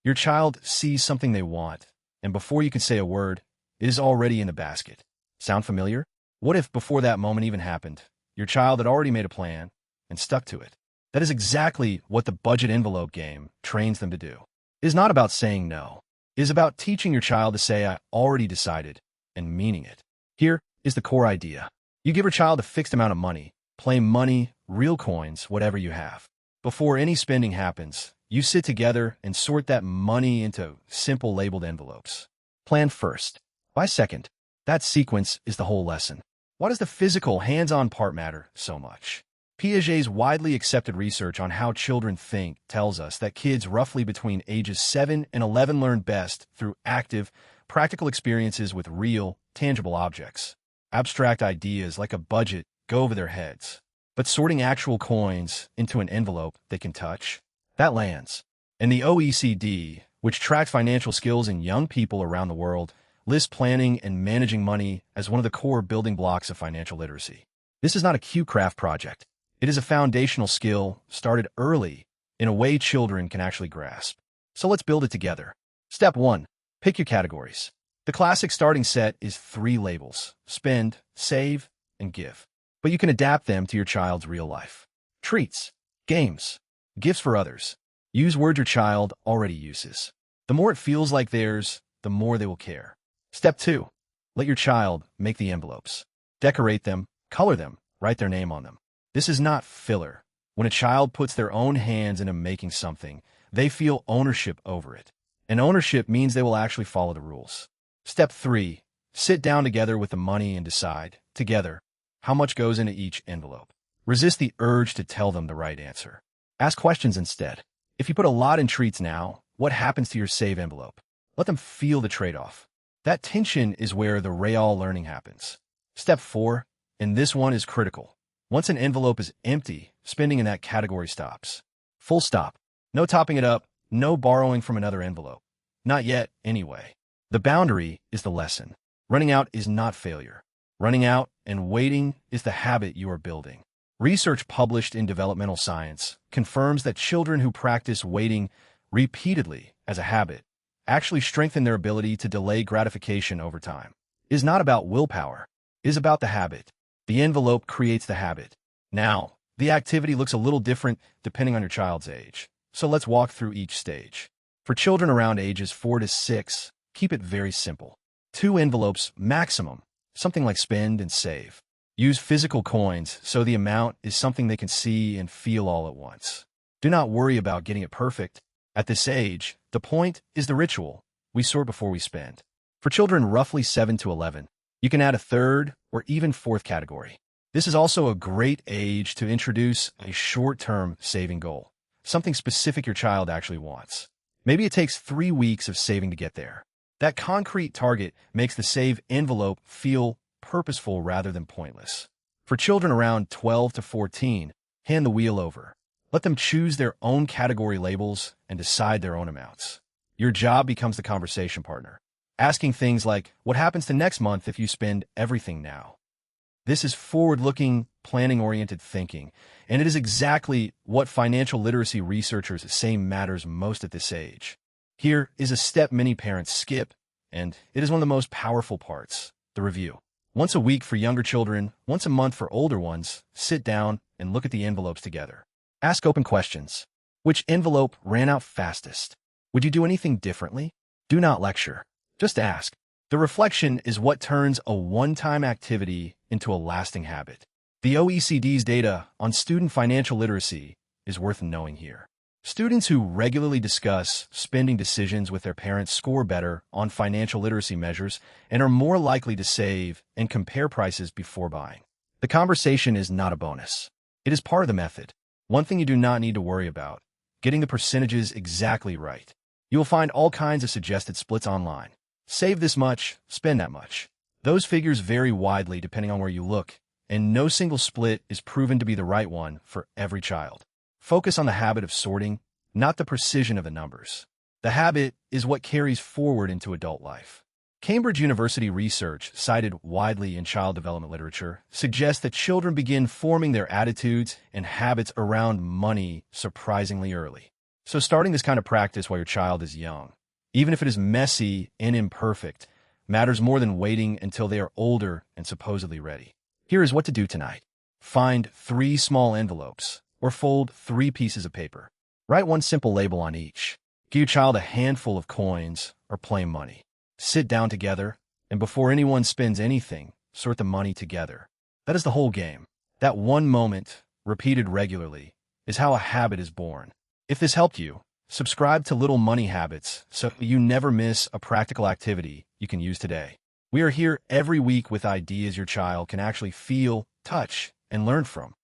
Your child sees something they want, and before you can say a word, it is already in the basket. Sound familiar? What if, before that moment even happened, your child had already made a plan and stuck to it? That is exactly what the budget envelope game trains them to do. It is not about saying no. It is about teaching your child to say, "I already decided," and meaning it. Here is the core idea. You give your child a fixed amount of money, plain money, real coins, whatever you have. Before any spending happens, you sit together and sort that money into simple labeled envelopes. Plan first, buy second. That sequence is the whole lesson. Why does the physical, hands-on part matter so much? Piaget's widely accepted research on how children think tells us that kids roughly between ages 7 and 11 learn best through active, practical experiences with real, tangible objects. Abstract ideas like a budget go over their heads, but sorting actual coins into an envelope they can touch, that lands. And the OECD, which tracks financial skills in young people around the world, lists planning and managing money as one of the core building blocks of financial literacy. This is not a cute craft project. It is a foundational skill started early in a way children can actually grasp. So let's build it together. Step 1. Pick your categories. The classic starting set is 3 labels: spend, save, and give. But you can adapt them to your child's real life. Treats, games, gifts for others. Use words your child already uses. The more it feels like theirs, the more they will care. Step 2. Let your child make the envelopes. Decorate them, color them, write their name on them. This is not filler. When a child puts their own hands into making something, they feel ownership over it. And ownership means they will actually follow the rules. Step 3. Sit down together with the money and decide, together, how much goes into each envelope. Resist the urge to tell them the right answer. Ask questions instead. If you put a lot in treats now, what happens to your save envelope? Let them feel the trade-off. That tension is where the real learning happens. Step 4, and this one is critical. Once an envelope is empty, spending in that category stops. Full stop. No topping it up, no borrowing from another envelope. Not yet, anyway. The boundary is the lesson. Running out is not failure. Running out and waiting is the habit you are building. Research published in Developmental Science confirms that children who practice waiting repeatedly as a habit actually strengthen their ability to delay gratification over time. It is not about willpower. It is about the habit. The envelope creates the habit. Now, the activity looks a little different depending on your child's age. So let's walk through each stage. For children around ages 4 to 6, keep it very simple. 2 envelopes maximum, something like spend and save. Use physical coins so the amount is something they can see and feel all at once. Do not worry about getting it perfect. At this age, the point is the ritual. We sort before we spend. For children roughly 7 to 11, you can add a 3rd or even 4th category. This is also a great age to introduce a short-term saving goal, something specific your child actually wants. Maybe it takes 3 weeks of saving to get there. That concrete target makes the save envelope feel purposeful rather than pointless. For children around 12 to 14, hand the wheel over. Let them choose their own category labels and decide their own amounts. Your job becomes the conversation partner, asking things like, what happens to next month if you spend everything now? This is forward-looking, planning-oriented thinking, and it is exactly what financial literacy researchers say matters most at this age. Here is a step many parents skip, and it is one of the most powerful parts, the review. Once a week for younger children, once a month for older ones, sit down and look at the envelopes together. Ask open questions. Which envelope ran out fastest? Would you do anything differently? Do not lecture. Just ask. The reflection is what turns a one-time activity into a lasting habit. The OECD's data on student financial literacy is worth knowing here. Students who regularly discuss spending decisions with their parents score better on financial literacy measures and are more likely to save and compare prices before buying. The conversation is not a bonus. It is part of the method. One thing you do not need to worry about: getting the percentages exactly right. You will find all kinds of suggested splits online. Save this much, spend that much. Those figures vary widely depending on where you look, and no single split is proven to be the right one for every child. Focus on the habit of sorting, not the precision of the numbers. The habit is what carries forward into adult life. Cambridge University research, cited widely in child development literature, suggests that children begin forming their attitudes and habits around money surprisingly early. So starting this kind of practice while your child is young, even if it is messy and imperfect, matters more than waiting until they are older and supposedly ready. Here is what to do tonight. Find 3 small envelopes or fold 3 pieces of paper. Write one simple label on each. Give your child a handful of coins or plain money. Sit down together, and before anyone spends anything, sort the money together. That is the whole game. That one moment, repeated regularly, is how a habit is born. If this helped you, subscribe to Little Money Habits so you never miss a practical activity you can use today. We are here every week with ideas your child can actually feel, touch, and learn from.